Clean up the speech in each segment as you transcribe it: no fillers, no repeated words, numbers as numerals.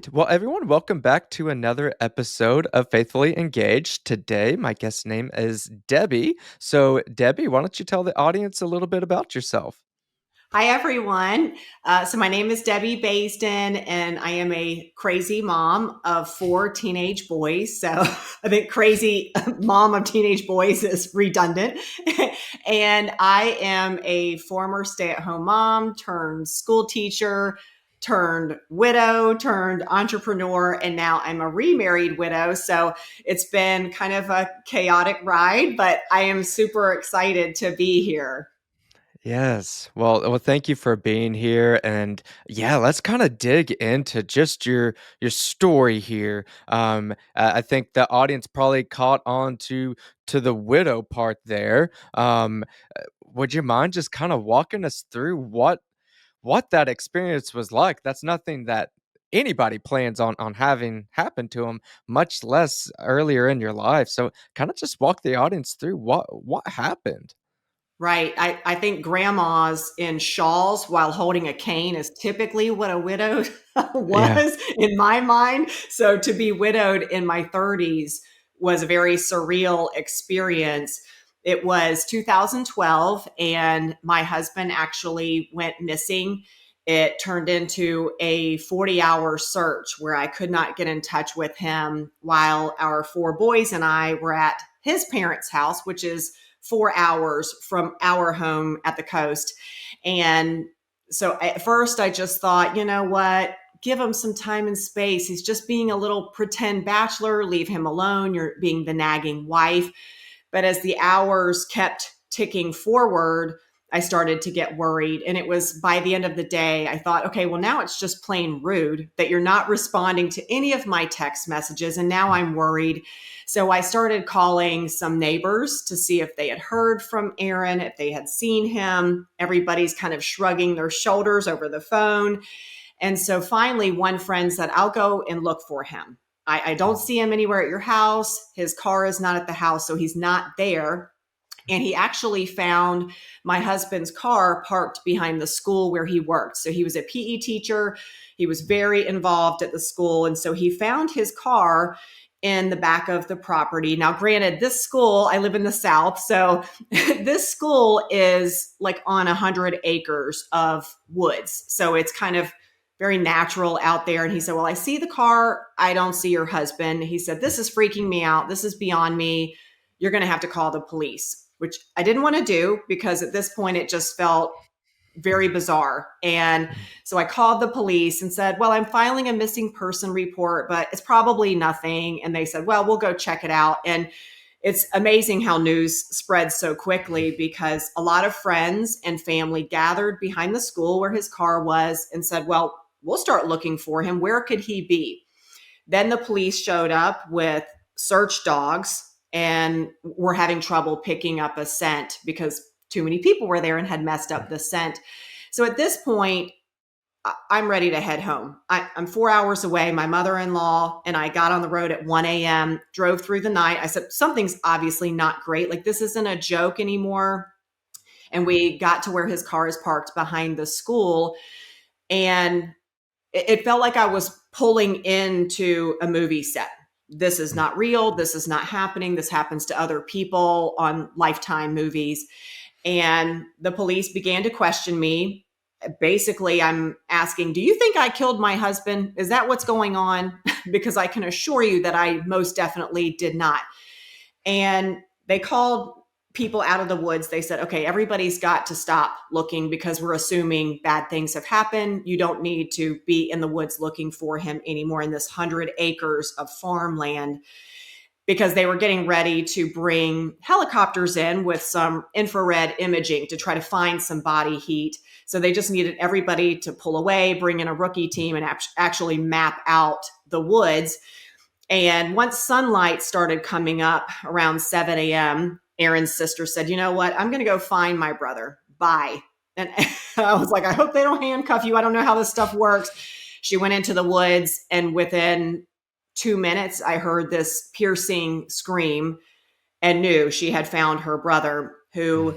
Well, everyone, welcome back to another episode of Faithfully Engaged. Today, my guest name is Debbie. So, Debbie, why don't you tell the audience a little bit about yourself? Hi, everyone. So my name is Debbie Baisden, and I am a crazy mom of four teenage boys. So I think crazy mom of teenage boys is redundant. And I am a former stay-at-home mom turned school teacher, turned widow, turned entrepreneur, and now I'm a remarried widow. So it's been kind of a chaotic ride, but I am super excited to be here. Yes. Well, thank you for being here. And yeah, let's kind of dig into just your story here. I think the audience probably caught on to the widow part there. Would you mind just kind of walking us through what that experience was like? That's nothing that anybody plans on having happen to them, much less earlier in your life. So, kind of just walk the audience through what happened. Right. I think grandmas in shawls while holding a cane is typically what a widow Yeah. was in my mind. So to be widowed in my 30s was a very surreal experience. It was 2012, and my husband actually went missing. It turned into a 40-hour search where I could not get in touch with him while our four boys and I were at his parents' house, which is 4 hours from our home at the coast. And so at first I just thought, you know what? Give him some time and space. He's just being a little pretend bachelor. Leave him alone. You're being the nagging wife. But as the hours kept ticking forward, I started to get worried. And it was by the end of the day, I thought, okay, well, now it's just plain rude that you're not responding to any of my text messages. And now I'm worried. So I started calling some neighbors to see if they had heard from Aaron, if they had seen him. Everybody's kind of shrugging their shoulders over the phone. And so finally, one friend said, I'll go and look for him. I don't see him anywhere at your house. His car is not at the house, so he's not there. And he actually found my husband's car parked behind the school where he worked. So he was a PE teacher. He was very involved at the school. And so he found his car in the back of the property. Now, granted, this school, I live in the South. So this school is like on 100 acres of woods. So it's kind of very natural out there. And he said, well, I see the car. I don't see your husband. He said, this is freaking me out. This is beyond me. You're going to have to call the police, which I didn't want to do because at this point it just felt very bizarre. And so I called the police and said, well, I'm filing a missing person report, but it's probably nothing. And they said, well, we'll go check it out. And it's amazing how news spreads so quickly because a lot of friends and family gathered behind the school where his car was and said, well, we'll start looking for him. Where could he be? Then the police showed up with search dogs and were having trouble picking up a scent because too many people were there and had messed up the scent. So at this point, I'm ready to head home. I'm 4 hours away. My mother-in-law and I got on the road at 1 a.m., drove through the night. I said, something's obviously not great. Like, this isn't a joke anymore. And we got to where his car is parked behind the school. And it felt like I was pulling into a movie set. This is not real. This is not happening. This happens to other people on Lifetime movies. And the police began to question me. Basically, I'm asking, do you think I killed my husband? Is that what's going on? Because I can assure you that I most definitely did not. And they called people out of the woods. They said, okay, everybody's got to stop looking because we're assuming bad things have happened. You don't need to be in the woods looking for him anymore in this 100 acres of farmland, because they were getting ready to bring helicopters in with some infrared imaging to try to find some body heat. So they just needed everybody to pull away, bring in a rookie team, and actually map out the woods. And once sunlight started coming up around 7 a.m., Aaron's sister said, you know what? I'm going to go find my brother. Bye. And I was like, I hope they don't handcuff you. I don't know how this stuff works. She went into the woods, and within 2 minutes, I heard this piercing scream and knew she had found her brother, who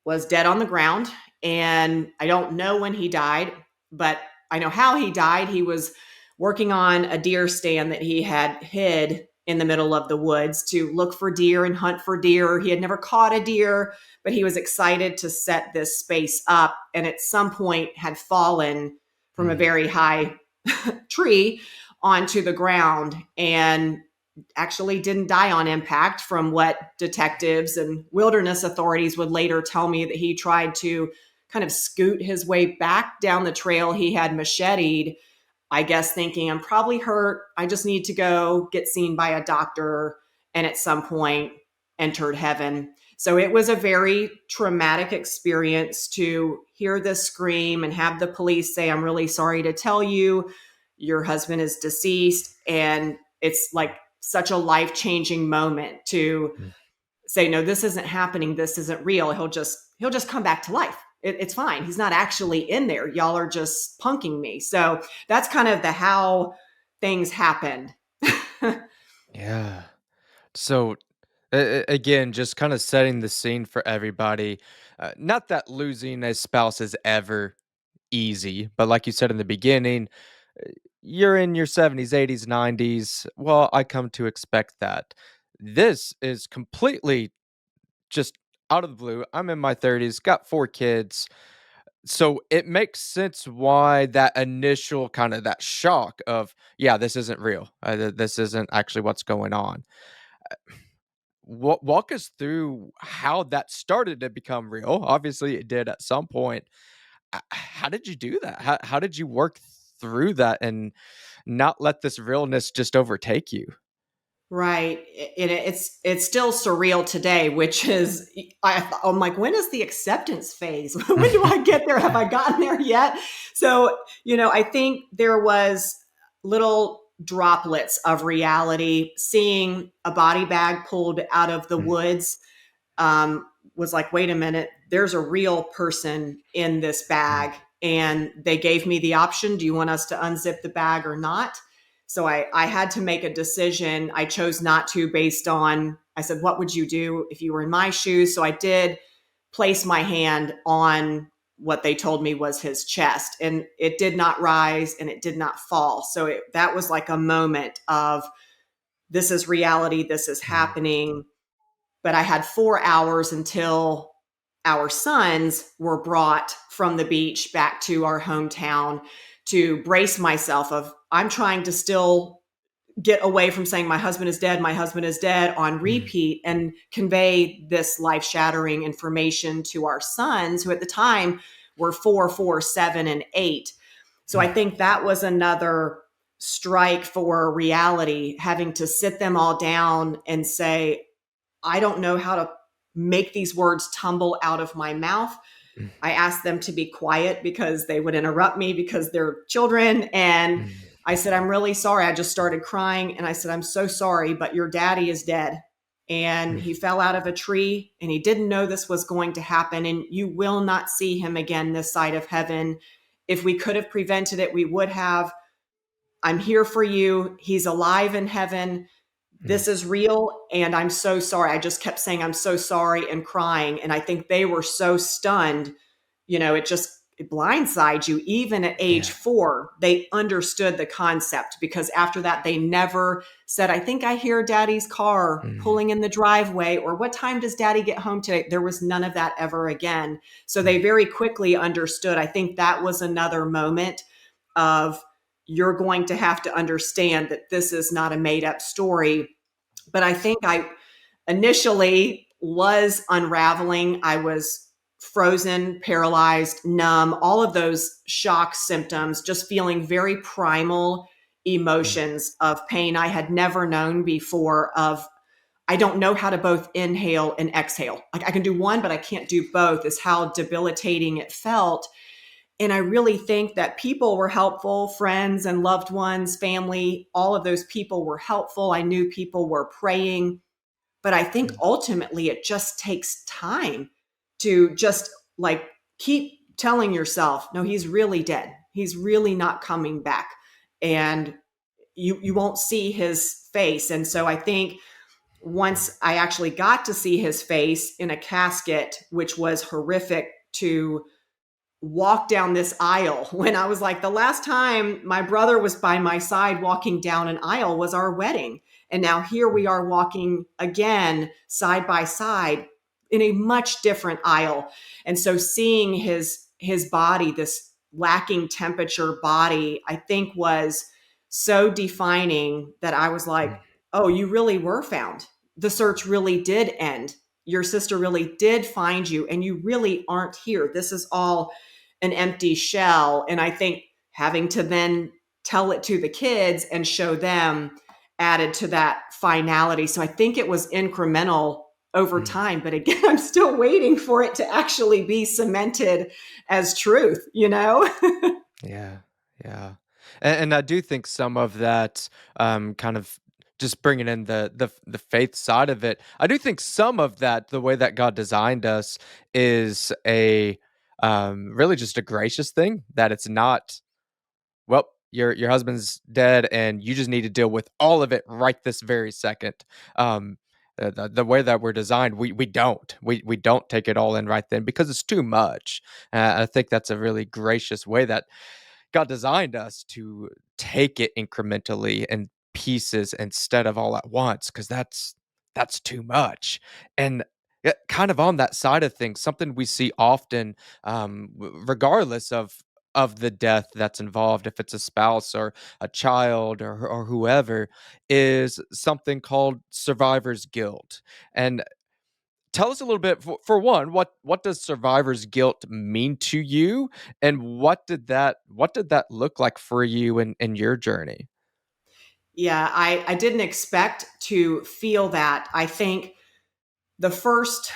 was dead on the ground. And I don't know when he died, but I know how he died. He was working on a deer stand that he had hid in the middle of the woods to look for deer and hunt for deer. He had never caught a deer, but he was excited to set this space up, and at some point had fallen from a Mm. very high tree onto the ground and actually didn't die on impact, from what detectives and wilderness authorities would later tell me, that he tried to kind of scoot his way back down the trail he had macheted, I guess thinking, I'm probably hurt. I just need to go get seen by a doctor. And at some point entered heaven. So it was a very traumatic experience to hear this scream and have the police say, I'm really sorry to tell you, your husband is deceased. And it's like such a life changing moment to Mm. say, no, this isn't happening. This isn't real. He'll just come back to life. It's fine. He's not actually in there. Y'all are just punking me. So that's kind of the how things happened. Yeah. So, again, just kind of setting the scene for everybody. Not that losing a spouse is ever easy, but like you said in the beginning, you're in your 70s, 80s, 90s. Well, I come to expect that. This is completely just out of the blue. I'm in my 30s, got 4 kids. So it makes sense why that initial kind of that shock of, yeah, this isn't real. This isn't actually what's going on. Walk us through how that started to become real. Obviously, it did at some point. How did you do that? How did you work through that and not let this realness just overtake you? Right. It's still surreal today, which is I'm like, when is the acceptance phase? When do I get there? Have I gotten there yet? So, I think there was little droplets of reality. Seeing a body bag pulled out of the Mm, woods was like, wait a minute, there's a real person in this mm, bag. And they gave me the option, do you want us to unzip the bag or not? So I had to make a decision. I chose not to, based on, I said, what would you do if you were in my shoes? So I did place my hand on what they told me was his chest, and it did not rise and it did not fall. So that was like a moment of, this is reality, this is mm, happening. But I had 4 hours until our sons were brought from the beach back to our hometown to brace myself of, I'm trying to still get away from saying my husband is dead on mm, repeat, and convey this life shattering information to our sons, who at the time were 4, 4, 7, and 8. So I mm, think that was another strike for reality, having to sit them all down and say, I don't know how to make these words tumble out of my mouth. mm, I asked them to be quiet because they would interrupt me because they're children. And mm, I said, I'm really sorry. I just started crying. And I said, I'm so sorry, but your daddy is dead. And mm, he fell out of a tree and he didn't know this was going to happen. And you will not see him again this side of heaven. If we could have prevented it, we would have. I'm here for you. He's alive in heaven. mm. This is real. And I'm so sorry. I just kept saying, I'm so sorry, and crying. And I think they were so stunned, it blindsides you. Even at age Yeah. 4, they understood the concept, because after that, they never said, I think I hear daddy's car Mm, pulling in the driveway, or what time does daddy get home today? There was none of that ever again. So they mm, very quickly understood. I think that was another moment of, you're going to have to understand that this is not a made up story. But I think I initially was unraveling. I was frozen, paralyzed, numb, all of those shock symptoms, just feeling very primal mm, emotions of pain I had never known before. Of, I don't know how to both inhale and exhale. Like, I can do one, but I can't do both, is how debilitating it felt. And I really think that people were helpful, friends and loved ones, family, all of those people were helpful. I knew people were praying. But I think mm, ultimately it just takes time to just like keep telling yourself, no, he's really dead. He's really not coming back. And you mm, won't see his face. And so I think once I actually got to see his face in a casket, which was horrific to walk down this aisle when I was like, the last time my brother was by my side walking down an aisle was our wedding. And now here we are walking again side by side in a much different aisle. And so seeing his body, this lacking temperature body, I think was so defining that I was like, oh, you really were found. The search really did end. Your sister really did find you, and you really aren't here. This is all an empty shell. And I think having to then tell it to the kids and show them added to that finality. So I think it was incremental over Mm. time. But again, I'm still waiting for it to actually be cemented as truth, you know? Yeah, yeah, and I do think some of that, kind of just bringing in the faith side of it. I do think some of that, the way that God designed us, is a really just a gracious thing. That it's not, well, your husband's dead, and you just need to deal with all of it right this very second. Um, the way that we're designed, we don't take it all in right then because it's too much. I think that's a really gracious way that God designed us to take it incrementally in pieces instead of all at once, because that's too much. And kind of on that side of things, something we see often, regardless of the death that's involved, if it's a spouse or a child or whoever, is something called survivor's guilt. And tell us a little bit, for one, what does survivor's guilt mean to you, and what did that look like for you in your journey? Yeah, I didn't expect to feel that. I think the first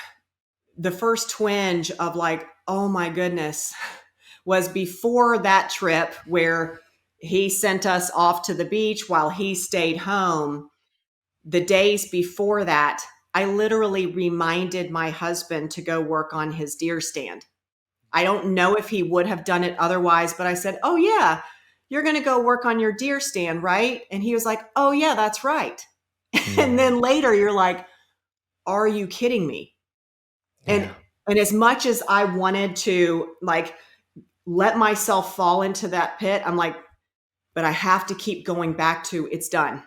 the first twinge of like, oh my goodness, was before that trip where he sent us off to the beach while he stayed home. The days before that, I literally reminded my husband to go work on his deer stand. I don't know if he would have done it otherwise, but I said, oh, yeah, you're going to go work on your deer stand, right? And he was like, oh, yeah, that's right. And Mm, then later you're like, are you kidding me? And yeah, and as much as I wanted to like let myself fall into that pit, I'm like, but I have to keep going back to it's done.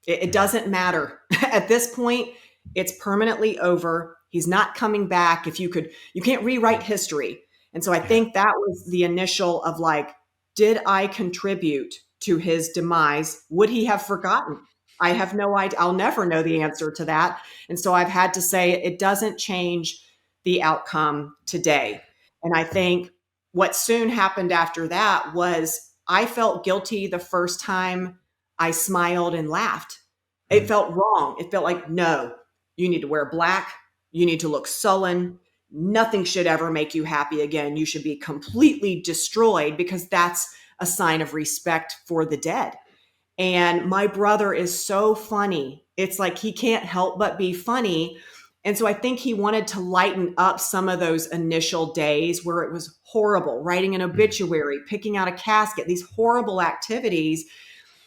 It mm, doesn't matter. At this point, it's permanently over. He's not coming back. If you could, you can't rewrite mm, history. And so I yeah, think that was the initial of like, did I contribute to his demise? Would he have forgotten? I have no idea. I'll never know the answer to that. And so I've had to say it doesn't change the outcome today. And I mm, think what soon happened after that was I felt guilty the first time I smiled and laughed. It mm, felt wrong. It felt like, no, you need to wear black. You need to look sullen. Nothing should ever make you happy again. You should be completely destroyed because that's a sign of respect for the dead. And my brother is so funny. It's like he can't help but be funny. And so I think he wanted to lighten up some of those initial days where it was horrible, writing an mm, obituary, picking out a casket, these horrible activities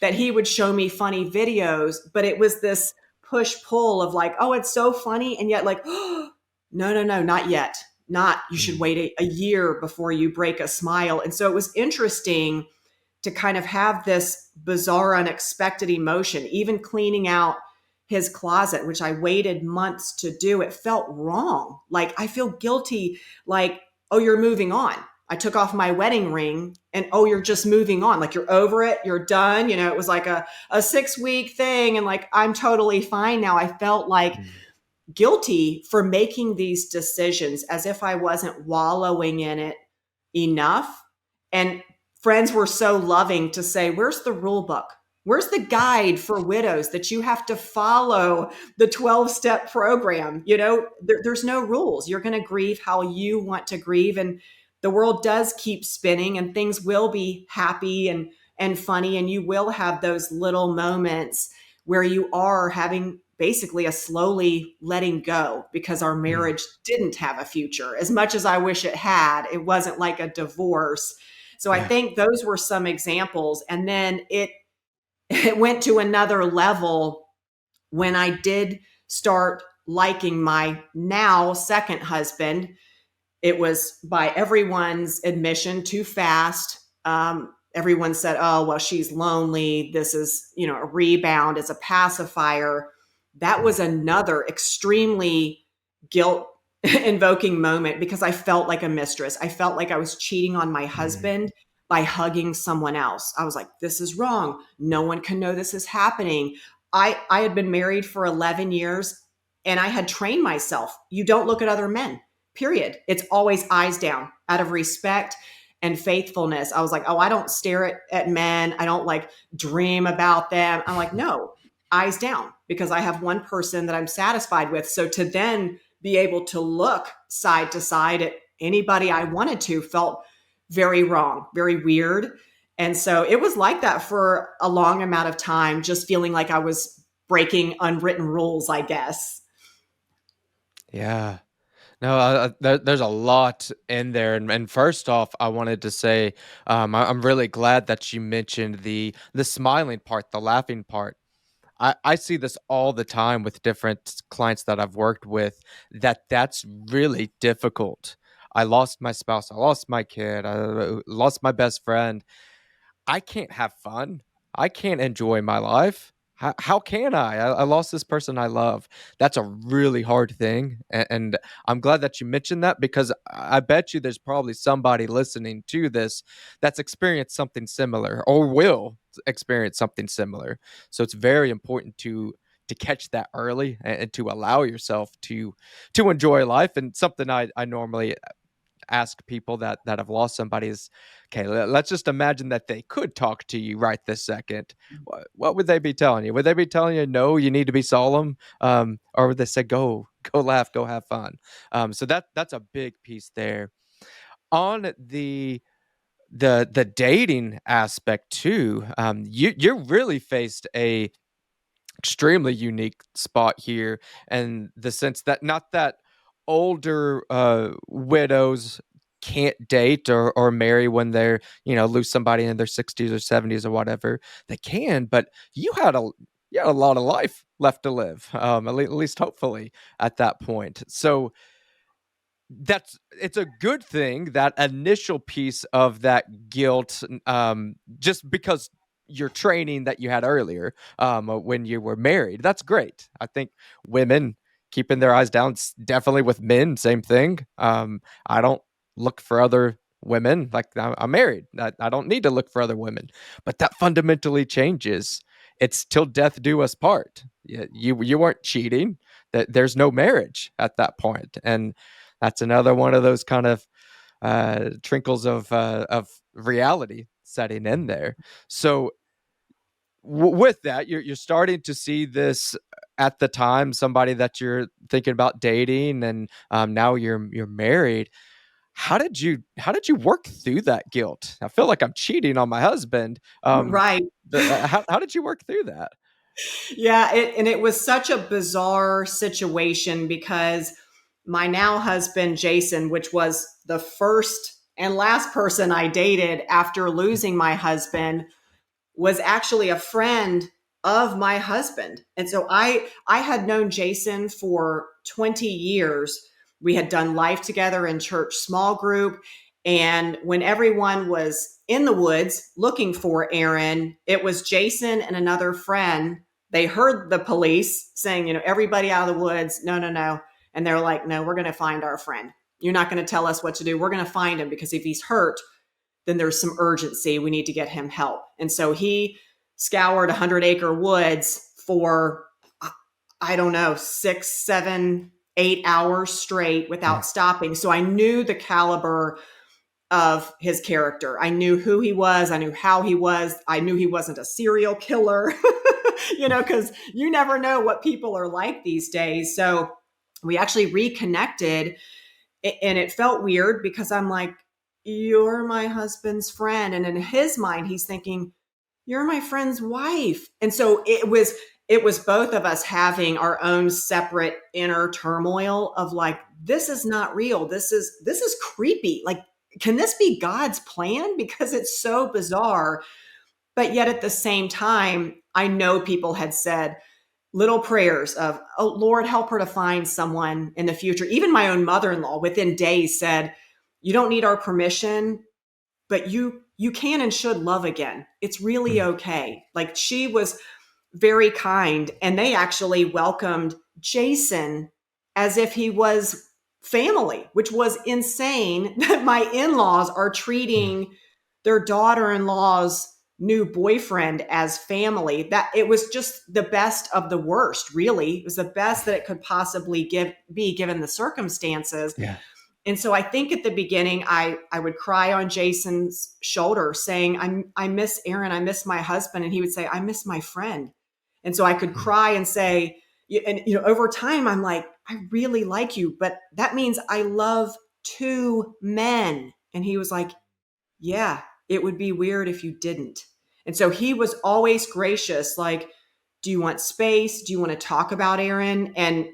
that he would show me funny videos, but it was this push pull of like, oh, it's so funny. And yet, like, oh, no, no, no, not yet. Not, you should mm, wait a year before you break a smile. And so it was interesting to kind of have this bizarre, unexpected emotion, even cleaning out his closet, which I waited months to do. It felt wrong. Like, I feel guilty. Like, oh, you're moving on. I took off my wedding ring and oh, you're just moving on. Like you're over it, you're done. You know, it was like a 6 week thing. And like, I'm totally fine now. I felt like mm, guilty for making these decisions as if I wasn't wallowing in it enough. And friends were so loving to say, where's the rule book? Where's the guide for widows that you have to follow the 12-step program? You know, there's no rules. You're going to grieve how you want to grieve. And the world does keep spinning and things will be happy and funny. And you will have those little moments where you are having basically a slowly letting go because our mm, marriage didn't have a future. As much as I wish it had, it wasn't like a divorce. So I yeah, think those were some examples. And then it went to another level when I did start liking my now second husband. It was, by everyone's admission, too fast. Everyone said, oh, well, she's lonely. This is, a rebound, it's a pacifier. That was another extremely guilt invoking moment because I felt like a mistress. I felt like I was cheating on my Mm, husband by hugging someone else. I was like, this is wrong. No one can know this is happening. I had been married for 11 years and I had trained myself. You don't look at other men, period. It's always eyes down out of respect and faithfulness. I was like, oh, I don't stare at men. I don't like dream about them. I'm like, no, eyes down because I have one person that I'm satisfied with. So to then be able to look side to side at anybody I wanted to felt very wrong, very weird. And so it was like that for a long amount of time, just feeling like I was breaking unwritten rules, I guess. yeah. No, there's a lot in there, and first off, I wanted to say, I'm really glad that you mentioned the smiling part, the laughing part. I see this all the time with different clients that I've worked with, that's really difficult. I lost my spouse, I lost my kid, I lost my best friend. I can't have fun. I can't enjoy my life. How can I? I lost this person I love. That's a really hard thing. And I'm glad that you mentioned that because I bet you there's probably somebody listening to this that's experienced something similar or will experience something similar. So it's very important to catch that early and to allow yourself to enjoy life. And something I normally ask people that have lost somebody is, okay, let's just imagine that they could talk to you right this second. What would they be telling you? Would they be telling you, no, you need to be solemn, or would they say, go laugh, go have fun? So that's a big piece there. On the dating aspect too, you really faced a extremely unique spot here, and the sense that not that older widows can't date or marry when they're, lose somebody in their 60s or 70s or whatever. They can, but you had a you had a lot of life left to live, at least hopefully at that point. So it's a good thing, that initial piece of that guilt, just because your training that you had earlier, when you were married, that's great. I think women keeping their eyes down, definitely with men, same thing. I don't look for other women, like I'm married. I don't need to look for other women, but that fundamentally changes. It's till death do us part. You weren't cheating. That there's no marriage at that point, and that's another one of those kind of trinkles of reality setting in there. So with that, you're starting to see this at the time, somebody that you're thinking about dating, and now you're married. How did you work through that guilt? I feel like I'm cheating on my husband. Right. How did you work through that? Yeah, and it was such a bizarre situation because my now husband, Jason, which was the first and last person I dated after losing my husband, was actually a friend of my husband. And so I had known Jason for 20 years. We had done life together in church small group, and when everyone was in the woods looking for Aaron, it was Jason and another friend. They heard the police saying, everybody out of the woods. No, no, no. And they're like, no, we're going to find our friend. You're not going to tell us what to do. We're going to find him because if he's hurt, then there's some urgency. We need to get him help. And so he scoured 100-acre woods for, I don't know, 6, 7, 8 hours straight Mm, without stopping. So I knew the caliber of his character. I knew who he was. I knew how he was. I knew he wasn't a serial killer, because you never know what people are like these days. So we actually reconnected, and it felt weird because I'm like, you're my husband's friend. And in his mind, he's thinking, you're my friend's wife. And so it was both of us having our own separate inner turmoil of like, this is not real. This is creepy. Like, can this be God's plan? Because it's so bizarre. But yet at the same time, I know people had said, little prayers of, oh Lord, help her to find someone in the future. Even my own mother-in-law within days said, you don't need our permission, but you can and should love again. It's really Mm, okay. Like, she was very kind, and they actually welcomed Jason as if he was family, which was insane that my in-laws are mm, treating their daughter-in-law's new boyfriend as family. That it was just the best of the worst, really. It was the best that it could possibly be given the circumstances. yeah. And so I think at the beginning, I would cry on Jason's shoulder saying, I miss Aaron, I miss my husband. And he would say, I miss my friend. And so I could Mm, cry and say, and over time, I'm like, I really like you, but that means I love two men. And he was like, yeah, it would be weird if you didn't. And so he was always gracious, like, do you want space? Do you want to talk about Aaron? And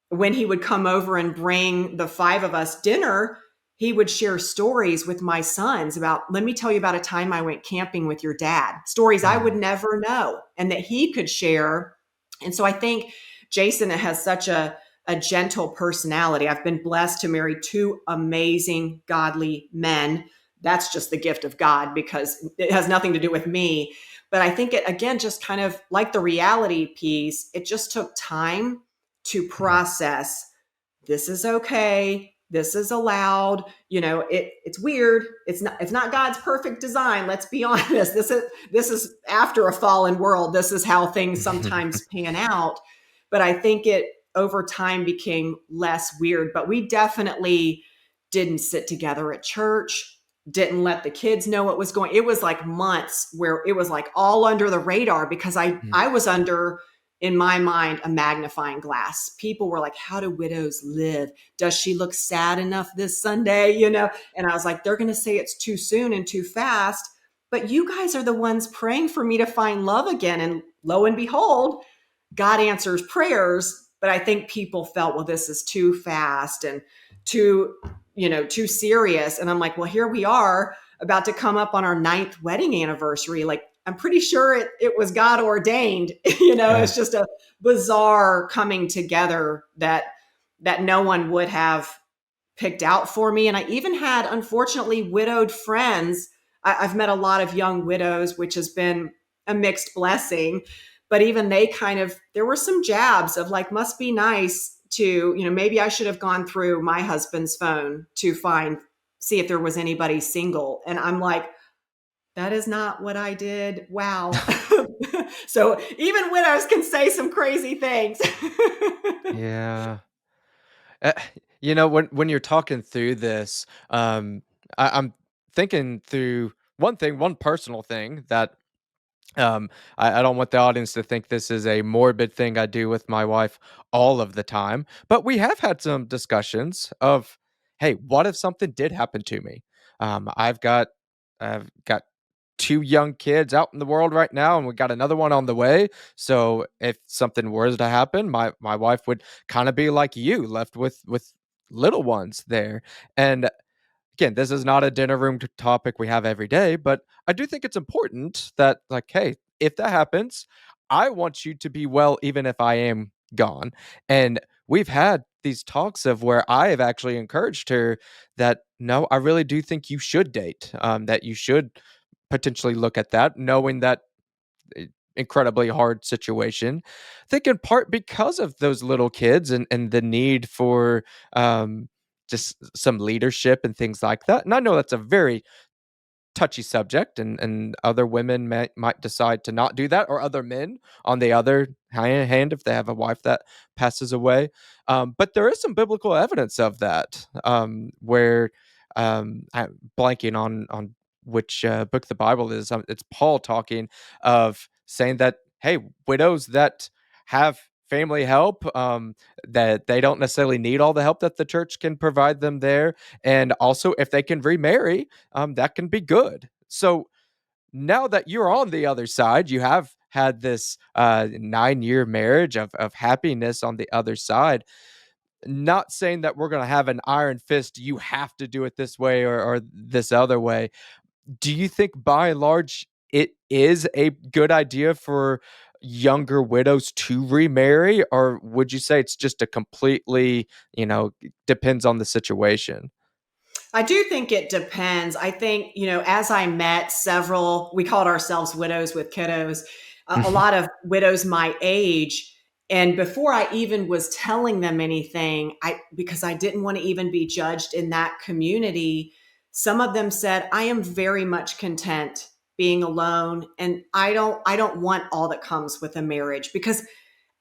when he would come over and bring the five of us dinner, he would share stories with my sons about, let me tell you about a time I went camping with your dad, stories I would mm, never know and that he could share. And so I think Jason has such a gentle personality. I've been blessed to marry two amazing, godly men. That's just the gift of God because it has nothing to do with me. But I think it, again, just kind of like the reality piece, it just took time to mm, process, this is okay, this is allowed, it's weird, it's not God's perfect design, let's be honest. This is after a fallen world, this is how things sometimes pan out. But I think it over time became less weird. But we definitely didn't sit together at church, didn't let the kids know what was going. It was like months where it was like all under the radar because i mm. i was under, in my mind, a magnifying glass. People were like, how do widows live? Does she look sad enough this Sunday? And I was like, they're going to say it's too soon and too fast. But you guys are the ones praying for me to find love again. And lo and behold, God answers prayers. But I think people felt, well, this is too fast and too, too serious. And I'm like, well, here we are about to come up on our ninth wedding anniversary. Like, I'm pretty sure it was God ordained. Yeah. It's just a bizarre coming together that no one would have picked out for me. And I even had, unfortunately, widowed friends. I've met a lot of young widows, which has been a mixed blessing. But even they kind of, there were some jabs of like, must be nice to, maybe I should have gone through my husband's phone to see if there was anybody single. And I'm like, that is not what I did. Wow. So even widows can say some crazy things. Yeah. Uh, when you're talking through this, I'm thinking through one personal thing that I don't want the audience to think this is a morbid thing I do with my wife all of the time, but we have had some discussions of, hey, what if something did happen to me? I've got two young kids out in the world right now, and we got another one on the way. So if something were to happen, my wife would kind of be like you, left with little ones there. And again, this is not a dinner room topic we have every day, but I do think it's important that, like, hey, if that happens, I want you to be well, even if I am gone. And we've had these talks of where I have actually encouraged her that no, I really do think you should date, that you should potentially look at that, knowing that incredibly hard situation. I think in part because of those little kids and the need for just some leadership and things like that. And I know that's a very touchy subject, and other women might decide to not do that, or other men on the other hand if they have a wife that passes away. But there is some biblical evidence of that, where I'm blanking on which book the Bible is. It's Paul talking of saying that, hey, widows that have family help, that they don't necessarily need all the help that the church can provide them there, and also if they can remarry, that can be good. So now that you're on the other side, you have had this 9-year marriage of happiness on the other side. Not saying that we're going to have an iron fist, you have to do it this way or this other way. Do you think by and large it is a good idea for younger widows to remarry, or would you say it's just a completely, depends on the situation? I do think it depends. I think, as I met several, we called ourselves widows with kiddos, a lot of widows my age. And before I even was telling them anything, because I didn't want to even be judged in that community, some of them said, I am very much content being alone. And I don't want all that comes with a marriage because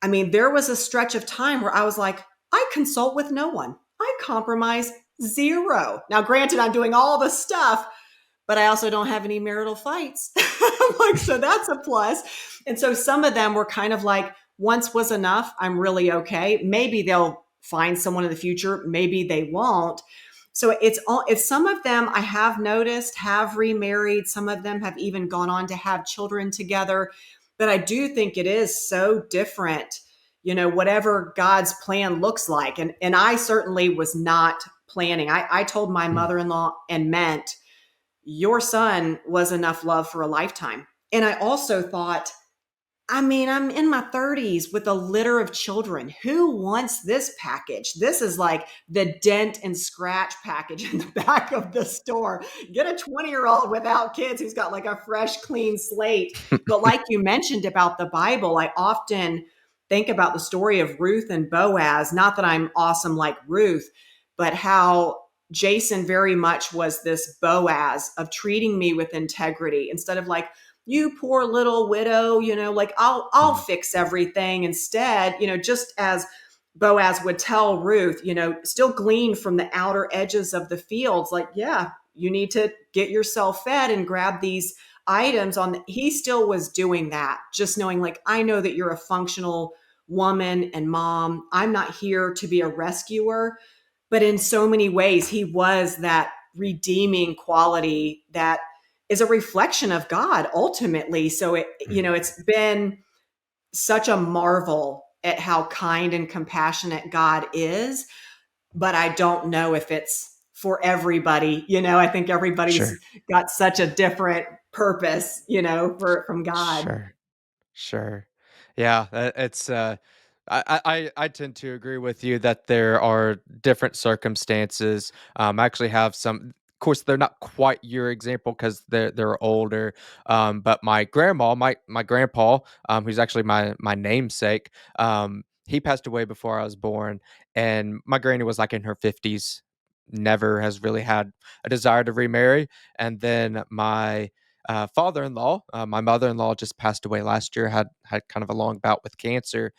there was a stretch of time where I was like, I consult with no one. I compromise zero. Now, granted, I'm doing all the stuff, but I also don't have any marital fights. I'm like, so that's a plus. And so some of them were kind of like, once was enough. I'm really okay. Maybe they'll find someone in the future. Maybe they won't. So it's some of them I have noticed have remarried. Some of them have even gone on to have children together. But I do think it is so different, whatever God's plan looks like. And I certainly was not planning. I told my mother-in-law and meant your son was enough love for a lifetime. And I also thought, I'm in my 30s with a litter of children. Who wants this package? This is like the dent and scratch package in the back of the store. Get a 20-year-old without kids who's got like a fresh, clean slate. But like you mentioned about the Bible, I often think about the story of Ruth and Boaz. Not that I'm awesome like Ruth, but how Jason very much was this Boaz of treating me with integrity instead of like, you poor little widow, like I'll fix everything. Instead, just as Boaz would tell Ruth, still glean from the outer edges of the fields, like, yeah, you need to get yourself fed and grab these items he still was doing that, just knowing like, I know that you're a functional woman and mom. I'm not here to be a rescuer, but in so many ways, he was that redeeming quality that is a reflection of God ultimately. So it's been such a marvel at how kind and compassionate God is, but I don't know if it's for everybody. I think everybody's Sure. got such a different purpose, from God. Sure. Sure. Yeah, it's I tend to agree with you that there are different circumstances. I actually have some, of course they're not quite your example because they're older. But my grandma, my grandpa, who's actually my namesake, he passed away before I was born, and my granny was like in her 50s, never has really had a desire to remarry. And then my father-in-law, my mother-in-law just passed away last year, had kind of a long bout with cancer,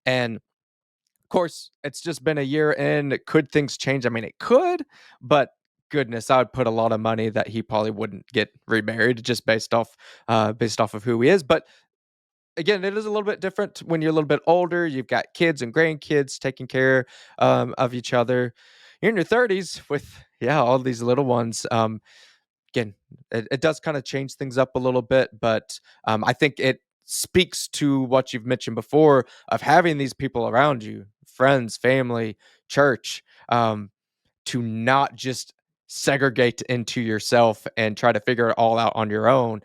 and of course, it's just been a year in. Could things change? I mean, it could, but goodness, I would put a lot of money that he probably wouldn't get remarried just based off of who he is. But again, it is a little bit different when you're a little bit older. You've got kids and grandkids taking care of each other. You're in your 30s with all these little ones. Again, it does kind of change things up a little bit, but I think it speaks to what you've mentioned before of having these people around you, friends, family, church, to not just segregate into yourself and try to figure it all out on your own.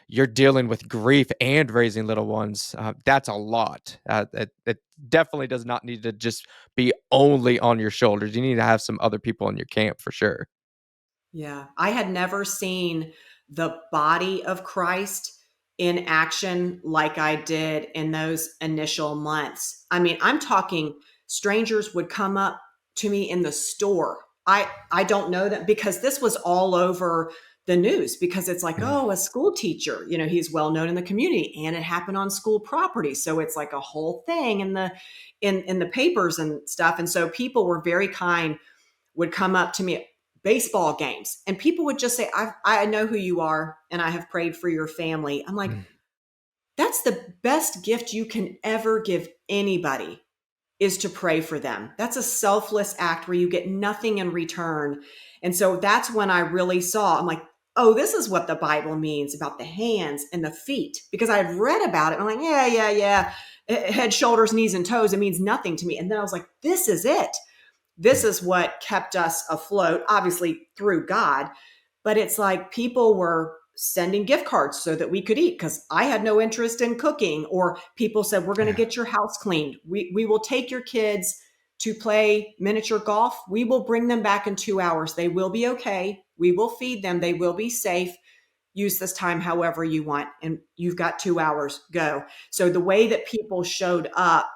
You're dealing with grief and raising little ones. That's a lot. It definitely does not need to just be only on your shoulders. You need to have some other people in your camp for sure. Yeah. I had never seen the body of Christ in action like I did in those initial months. I'm talking strangers would come up to me in the store. I don't know that because this was all over the news because it's like, Mm, oh, a school teacher, he's well known in the community and it happened on school property. So it's like a whole thing in the papers and stuff. And so people were very kind, would come up to me at baseball games and people would just say, I know who you are and I have prayed for your family. I'm like, mm, that's the best gift you can ever give anybody is to pray for them. That's a selfless act where you get nothing in return. And so that's when I really saw, I'm like, oh, this is what the Bible means about the hands and the feet. Because I'd read about it. I'm like, yeah. Head, shoulders, knees, and toes. It means nothing to me. And then I was like, this is it. This mm, is what kept us afloat, obviously through God. But it's like people were sending gift cards so that we could eat because I had no interest in cooking. Or people said, we're going to Yeah. get your house cleaned. We will take your kids to play miniature golf. We will bring them back in 2 hours. They will be okay. We will feed them. They will be safe. Use this time however you want. And you've got 2 hours, go. So the way that people showed up,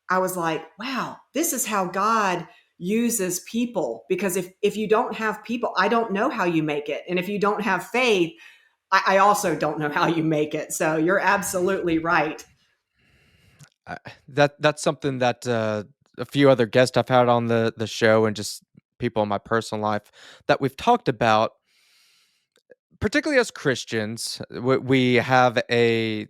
I was like, wow, this is how God uses people. Because if you don't have people, I don't know how you make it. And if you don't have faith, I also don't know how you make it. So you're absolutely right. I that's something that, a few other guests I've had on the show and just people in my personal life that we've talked about, particularly as Christians, we have a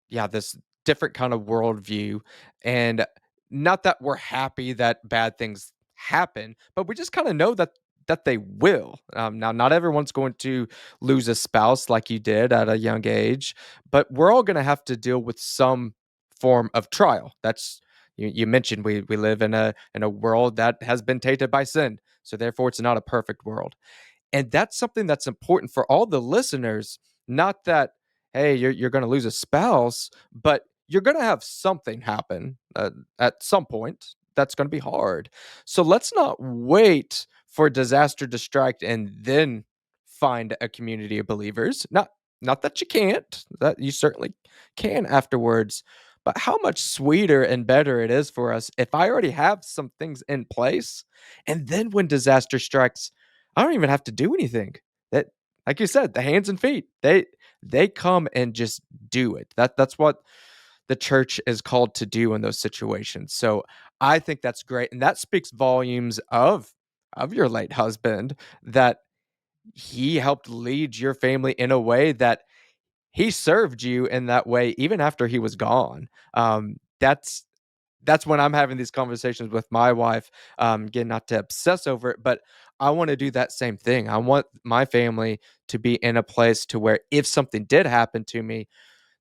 yeah, this different kind of worldview, and not that we're happy that bad things happen, but we just kinda know that they will. Now, not everyone's going to lose a spouse like you did at a young age, but we're all gonna have to deal with some form of trial. That's you mentioned we live in a world that has been tainted by sin, so therefore it's not a perfect world. And that's something that's important for all the listeners, not that, hey, you're gonna lose a spouse, but you're gonna have something happen, at some point that's gonna be hard. So let's not wait for disaster to strike and then find a community of believers. Not that you can't, that you certainly can afterwards, but how much sweeter and better it is for us if I already have some things in place, and then when disaster strikes, I don't even have to do anything. That, like you said, the hands and feet, they come and just do it. That's what the church is called to do in those situations. So I think that's great. And that speaks volumes of your late husband, that he helped lead your family in a way that he served you in that way even after he was gone. That's when I'm having these conversations with my wife, again, not to obsess over it, but I want to do that same thing. I want my family to be in a place to where if something did happen to me,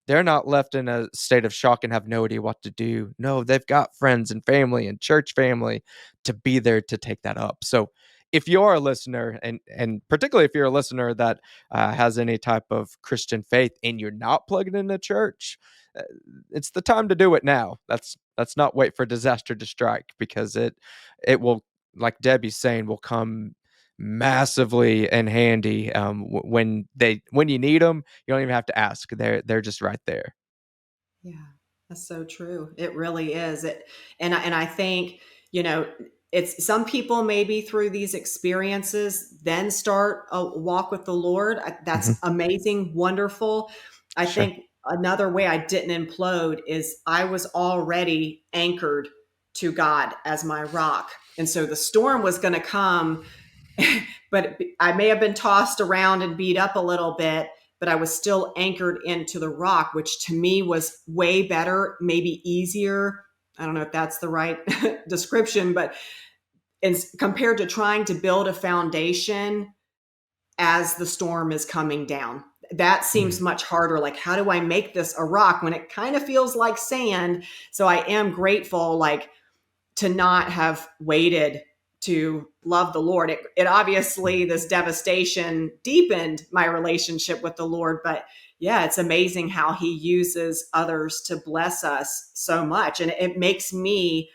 they're not left in a state of shock and have no idea what to do. No, they've got friends and family and church family to be there to take that up. So if you're a listener, and particularly if you're a listener that has any type of Christian faith and you're not plugged into church, uh, it's the time to do it now. That's not wait for disaster to strike, because it will, like Debbie's saying, will come massively in handy, when you need them. You don't even have to ask. They're just right there. Yeah, that's so true. It really is. And I think, you know, it's some people maybe through these experiences then start a walk with the Lord. Mhm. That's amazing, wonderful. I Sure. think another way I didn't implode is I was already anchored to God as my rock. And so the storm was going to come, but I may have been tossed around and beat up a little bit, but I was still anchored into the rock, which to me was way better, maybe easier. I don't know if that's the right description, but compared to trying to build a foundation as the storm is coming down, that seems Mm. much harder. Like, how do I make this a rock when it kind of feels like sand? So I am grateful, like, to not have waited to love the Lord. It obviously, this devastation deepened my relationship with the Lord, but yeah, it's amazing how he uses others to bless us so much. And it makes me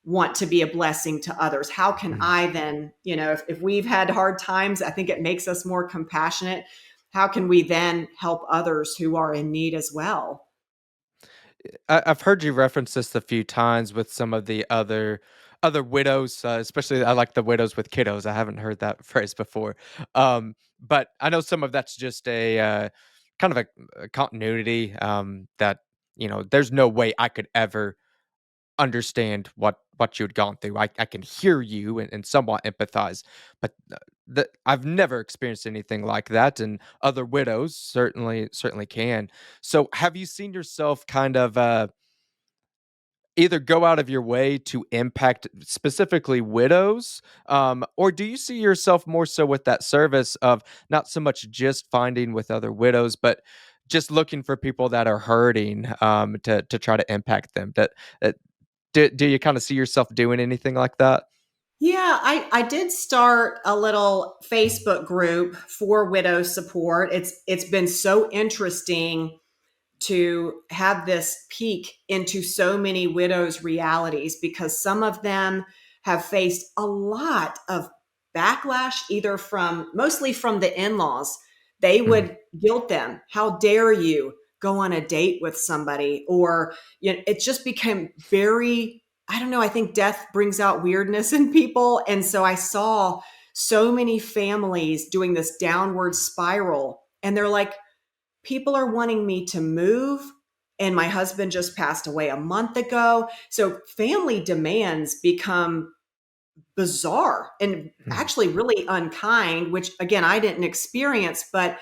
want to be a blessing to others. How can Mm. I then, if we've had hard times, I think it makes us more compassionate. How can we then help others who are in need as well? I've heard you reference this a few times with some of the other widows, especially I like the widows with kiddos. I haven't heard that phrase before, but I know some of that's just a kind of a continuity, that there's no way I could ever understand what you'd gone through. I can hear you and somewhat empathize, but I've never experienced anything like that, and other widows certainly can. So, have you seen yourself kind of either go out of your way to impact specifically widows, or do you see yourself more so with that service of not so much just finding with other widows, but just looking for people that are hurting, to try to impact them? That do you kinda see yourself doing anything like that? Yeah, I did start a little Facebook group for widow support. It's been so interesting to have this peek into so many widows' realities because some of them have faced a lot of backlash, either from mostly from the in laws. They Mm, would guilt them. How dare you go on a date with somebody? Or, it just became very, I don't know, I think death brings out weirdness in people. And so I saw so many families doing this downward spiral. And they're like, people are wanting me to move, and my husband just passed away a month ago, so family demands become bizarre and mm, actually really unkind, which again I didn't experience, but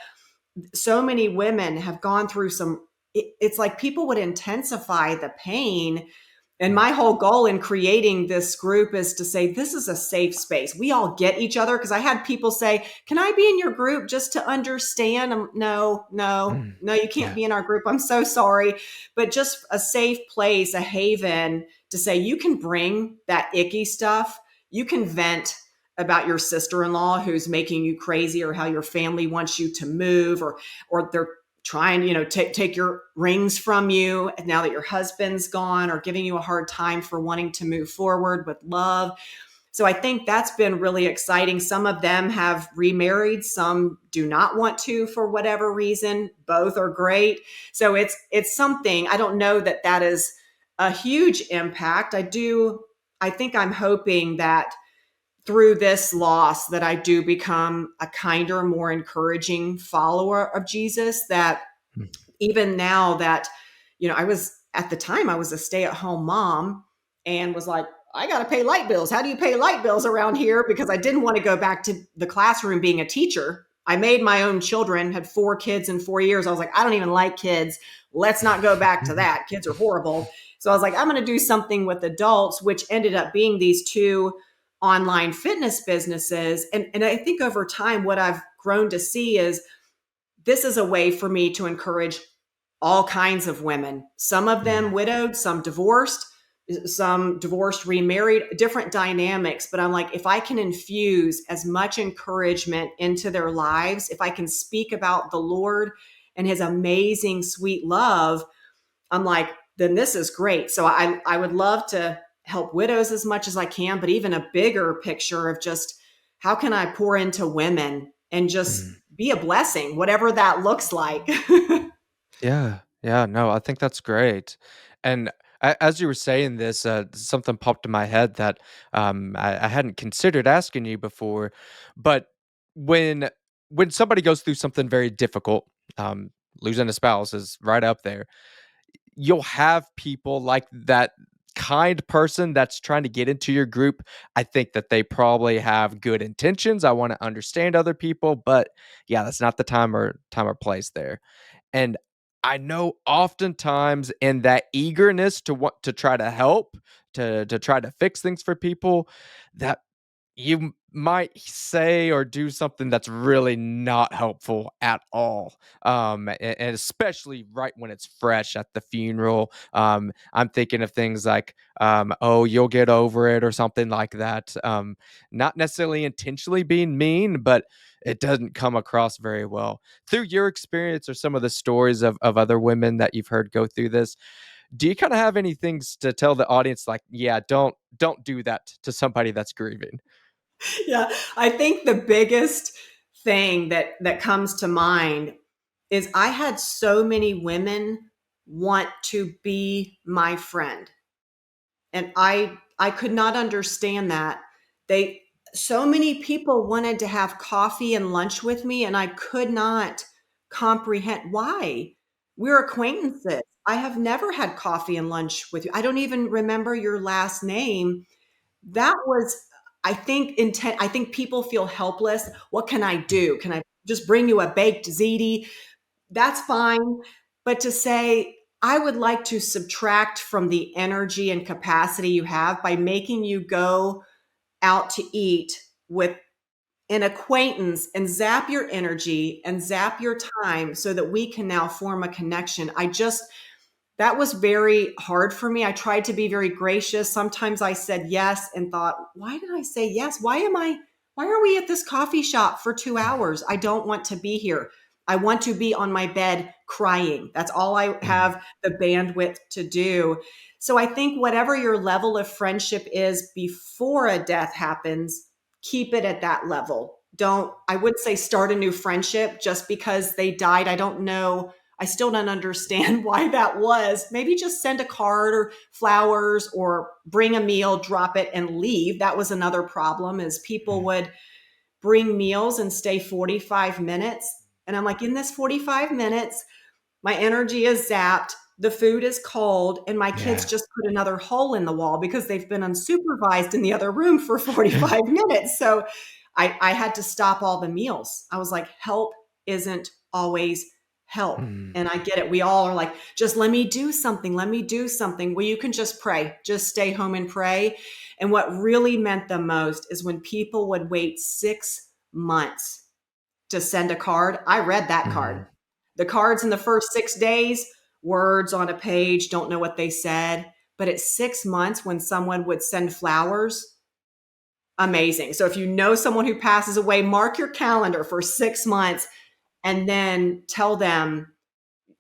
so many women have gone through some, it's like people would intensify the pain. And mm, my whole goal in creating this group is to say this is a safe space. We all get each other, because I had people say, "Can I be in your group just to understand?" No, no, mm. no, you can't Yeah. be in our group. I'm so sorry. But just a safe place, a haven to say you can bring that icky stuff. You can vent about your sister-in-law who's making you crazy, or how your family wants you to move, or they're trying, take your rings from you now that your husband's gone, or giving you a hard time for wanting to move forward with love. So I think that's been really exciting. Some of them have remarried, some do not want to for whatever reason. Both are great. So it's something. I don't know that that is a huge impact. I think I'm hoping that through this loss that I do become a kinder, more encouraging follower of Jesus. That Mm, even now that, I was at the time, I was a stay at home mom and was like, I got to pay light bills. How do you pay light bills around here? Because I didn't want to go back to the classroom being a teacher. I made my own children, had 4 kids in 4 years. I was like, I don't even like kids. Let's not go back to that. Kids are horrible. So I was like, I'm going to do something with adults, which ended up being these two online fitness businesses. And I think over time, what I've grown to see is this is a way for me to encourage all kinds of women, some of them mm, widowed, some divorced, remarried, different dynamics. But I'm like, if I can infuse as much encouragement into their lives, if I can speak about the Lord and his amazing, sweet love, I'm like, then this is great. So I would love to help widows as much as I can, but even a bigger picture of just how can I pour into women and just mm. be a blessing, whatever that looks like. Yeah, yeah, no, I think that's great. And as you were saying this, something popped in my head that I hadn't considered asking you before. But when when somebody goes through something very difficult, losing a spouse is right up there. You'll have people like that kind person that's trying to get into your group. I think that they probably have good intentions. I want to understand other people, but yeah, that's not the time or place there. And I know oftentimes in that eagerness to want to try to help, to try to fix things for people, that you might say or do something that's really not helpful at all. And especially right when it's fresh at the funeral. I'm thinking of things like, oh, you'll get over it or something like that. Not necessarily intentionally being mean, but it doesn't come across very well. Through your experience or some of the stories of other women that you've heard go through this, do you kind of have any things to tell the audience like, yeah, don't do that to somebody that's grieving? Yeah, I think the biggest thing that comes to mind is I had so many women want to be my friend, and I could not understand that. They So many people wanted to have coffee and lunch with me, and I could not comprehend why. We're acquaintances. I have never had coffee and lunch with you. I don't even remember your last name. That was, I think, intent. I think people feel helpless. What can I Mm, do? Can I just bring you a baked ziti? That's fine. But to say, I would like to subtract from the energy and capacity you have by making you go out to eat with an acquaintance and zap your energy and zap your time so that we can now form a connection. that was very hard for me. I tried to be very gracious. Sometimes I said yes and thought, why did I say yes? Why are we at this coffee shop for 2 hours? I don't want to be here. I want to be on my bed crying. That's all I Mm, have the bandwidth to do. So I think whatever your level of friendship is before a death happens, keep it at that level. I would say start a new friendship just because they died. I don't know. I still don't understand why that was. Maybe just send a card or flowers or bring a meal, drop it and leave. That was another problem is people mm. would bring meals and stay 45 minutes. And I'm like, in this 45 minutes, my energy is zapped, the food is cold, and my kids Yeah. just put another hole in the wall because they've been unsupervised in the other room for 45 minutes. So I had to stop all the meals. I was like, help isn't always help. Mm, And I get it. We all are like, just let me do something. Let me do something. Well, you can just pray, just stay home and pray. And what really meant the most is when people would wait 6 months to send a card. I read that card. mm. The cards in the first 6 days, words on a page, don't know what they said. But at 6 months, when someone would send flowers, amazing. So if you know someone who passes away, mark your calendar for 6 months and then tell them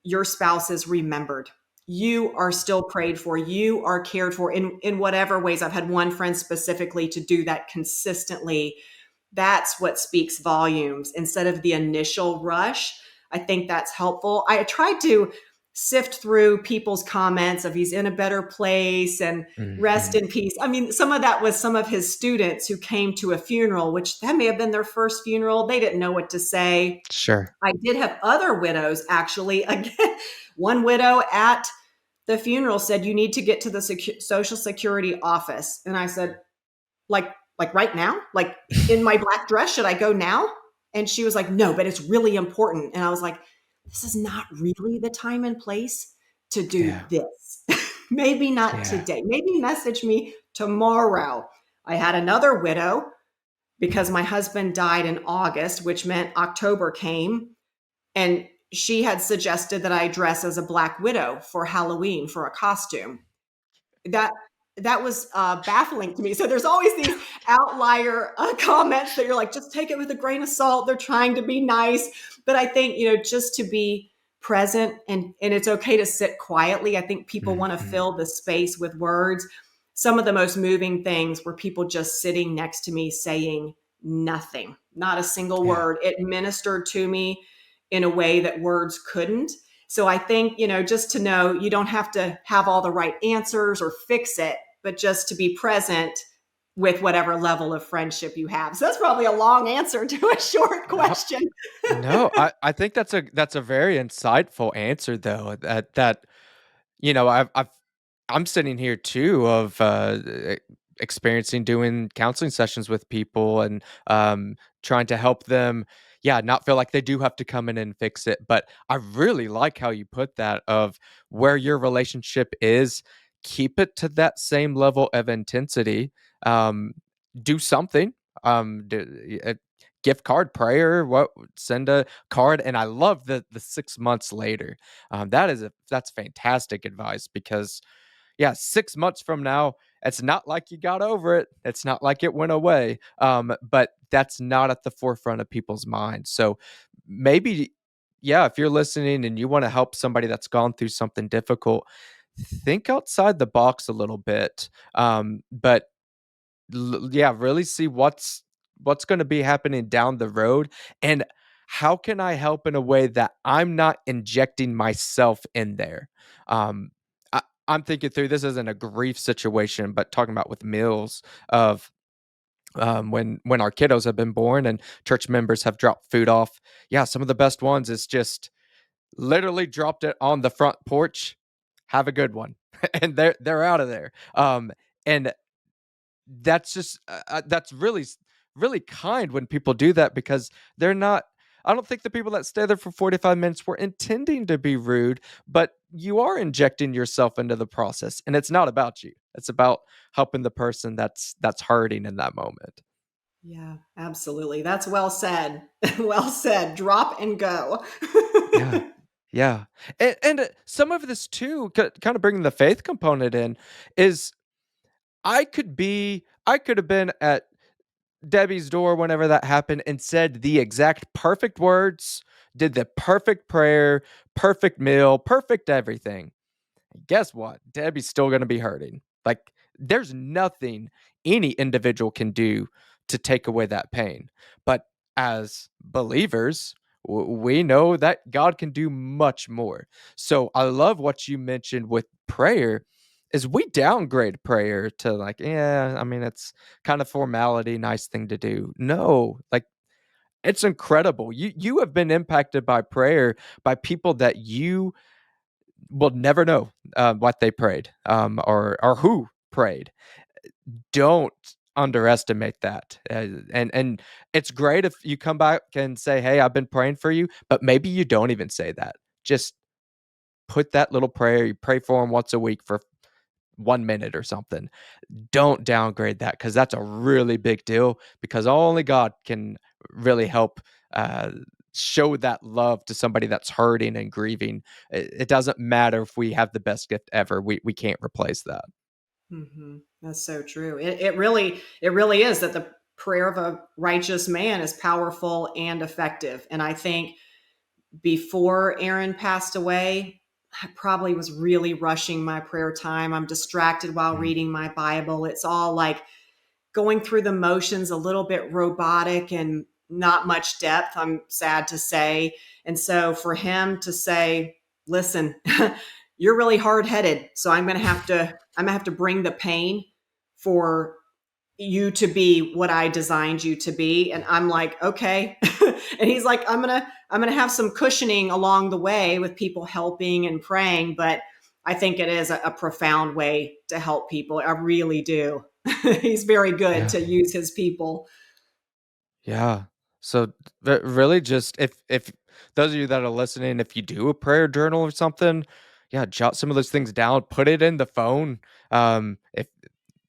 your spouse is remembered. You are still prayed for. You are cared for in whatever ways. I've had one friend specifically to do that consistently. That's what speaks volumes instead of the initial rush. I think that's helpful. I tried to sift through people's comments of he's in a better place and rest Mhm. in peace. I mean, some of that was some of his students who came to a funeral, which that may have been their first funeral. They didn't know what to say. Sure. I did have other widows actually. Again, one widow at the funeral said, "You need to get to the Social Security office." And I said, like like right now, like in my black dress, should I go now? And she was like, no, but it's really important. And I was like, this is not really the time and place to do Yeah. this. Maybe not Yeah. today, maybe message me tomorrow. I had another widow because my husband died in August, which meant October came, and she had suggested that I dress as a black widow for Halloween for a costume. That was baffling to me. So there's always these outlier comments that you're like, just take it with a grain of salt. They're trying to be nice, but I think just to be present and it's okay to sit quietly. I think people want to Mhm. fill the space with words. Some of the most moving things were people just sitting next to me saying nothing, not a single Yeah. word. It ministered to me in a way that words couldn't. So I think, just to know you don't have to have all the right answers or fix it, but just to be present with whatever level of friendship you have. So that's probably a long answer to a short No, question. no, I think that's a very insightful answer though, that you know, I'm sitting here too of experiencing doing counseling sessions with people and trying to help them, yeah, not feel like they do have to come in and fix it. But I really like how you put that of where your relationship is, keep it to that same level of intensity. Um, do something. A gift card, prayer, what send a card, and I love the 6 months later. That's fantastic advice because yeah, 6 months from now, it's not like you got over it. It's not like it went away. But that's not at the forefront of people's minds. So maybe, yeah, if you're listening and you want to help somebody that's gone through something difficult, think outside the box a little bit. But yeah, really see what's going to be happening down the road and how can I help in a way that I'm not injecting myself in there. Um, I'm thinking through this isn't a grief situation, but talking about with meals of when our kiddos have been born and church members have dropped food off. Yeah, some of the best ones is just literally dropped it on the front porch. Have a good one, and they're out of there. And that's just that's really kind when people do that because they're not. I don't think the people that stay there for 45 minutes were intending to be rude, but you are injecting yourself into the process, and it's not about you. It's about helping the person that's hurting in that moment. Yeah, absolutely. That's well said. Well said. Drop and go. Yeah. Yeah. And some of this too, kind of bringing the faith component in, is I could have been at Debbie's door whenever that happened and said the exact perfect words, did the perfect prayer, perfect meal, perfect everything. Guess what? Debbie's still gonna be hurting. Like, there's nothing any individual can do to take away that pain. But as believers, we know that God can do much more. So I love what you mentioned with prayer is we downgrade prayer to like, yeah, I mean, it's kind of formality, nice thing to do. No, like it's incredible. You have been impacted by prayer by people that you will never know, what they prayed, or who prayed. Don't underestimate that, and it's great if you come back and say, "Hey, I've been praying for you," but maybe you don't even say that. Just put that little prayer, you pray for them once a week for 1 minute or something. Don't downgrade that because that's a really big deal because only God can really help, uh, show that love to somebody that's hurting and grieving. It doesn't matter if we have the best gift ever. We can't replace that. That's so true. It really is that the prayer of a righteous man is powerful and effective. And I think before Aaron passed away, I probably was really rushing my prayer time. I'm distracted while Mm, reading my Bible. It's all like going through the motions, a little bit robotic and not much depth, I'm sad to say. And so for him to say, listen, you're really hard headed. So I'm going to have to bring the pain for you to be what I designed you to be. And I'm like, okay. And he's like, I'm going to have some cushioning along the way with people helping and praying. But I think it is a profound way to help people. I really do. He's very good yeah. to use his people. Yeah. So really just if those of you that are listening, if you do a prayer journal or something, yeah, jot some of those things down, put it in the phone. If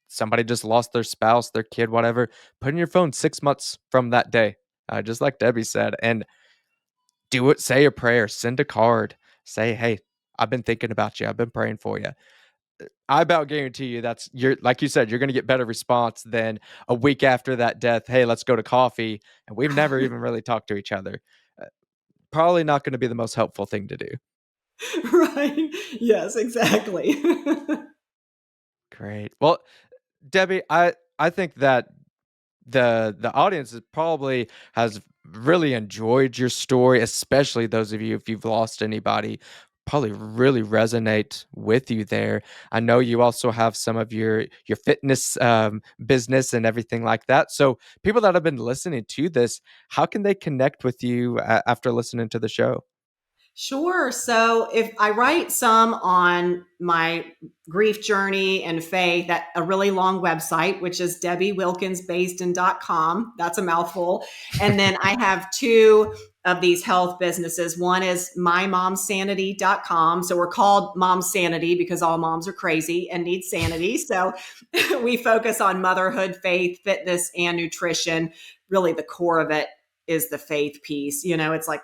somebody just lost their spouse, their kid, whatever, put in your phone 6 months from that day. Just like Debbie said, and do it, say a prayer, send a card, say, "Hey, I've been thinking about you. I've been praying for you." I about guarantee you that's you're like you said, you're gonna get better response than a week after that death, "Hey, let's go to coffee," and we've never even really talked to each other. Uh, Probably not gonna be the most helpful thing to do. Right. Yes, exactly. Great. Well, Debbie, I think that the audience is probably has really enjoyed your story, especially those of you if you've lost anybody, probably really resonate with you there. I know you also have some of your fitness business and everything like that. So people that have been listening to this, how can they connect with you after listening to the show? Sure. So if I write some on my grief journey and faith, that a really long website, which is debbiewilkinsbaisden.com. That's a mouthful. And then I have two of these health businesses. One is mymomsanity.com. So we're called Mom Sanity because all moms are crazy and need sanity. So we focus on motherhood, faith, fitness, and nutrition. Really, the core of it is the faith piece. It's like,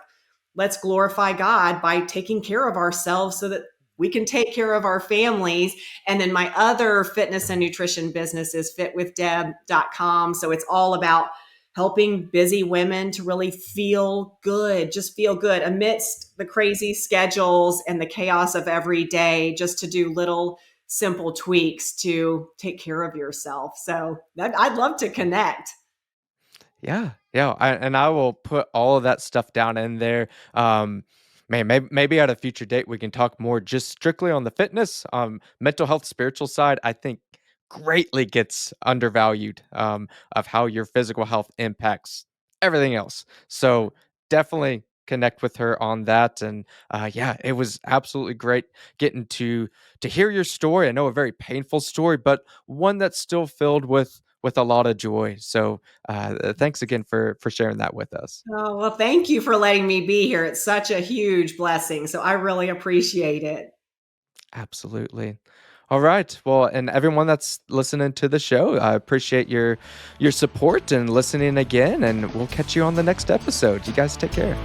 let's glorify God by taking care of ourselves so that we can take care of our families. And then my other fitness and nutrition business is fitwithdeb.com. So it's all about helping busy women to really feel good, just feel good amidst the crazy schedules and the chaos of every day, just to do little simple tweaks to take care of yourself. So I'd love to connect. Yeah, yeah, and I will put all of that stuff down in there. Man, maybe at a future date we can talk more just strictly on the fitness, mental health, spiritual side. I think greatly gets undervalued of how your physical health impacts everything else. So definitely connect with her on that. And yeah, it was absolutely great getting to hear your story. I know a very painful story, but one that's still filled with a lot of joy. So thanks again for sharing that with us. Oh, well, thank you for letting me be here. It's such a huge blessing. So I really appreciate it. Absolutely. All right. Well, and everyone that's listening to the show, I appreciate your support and listening again. And we'll catch you on the next episode. You guys take care.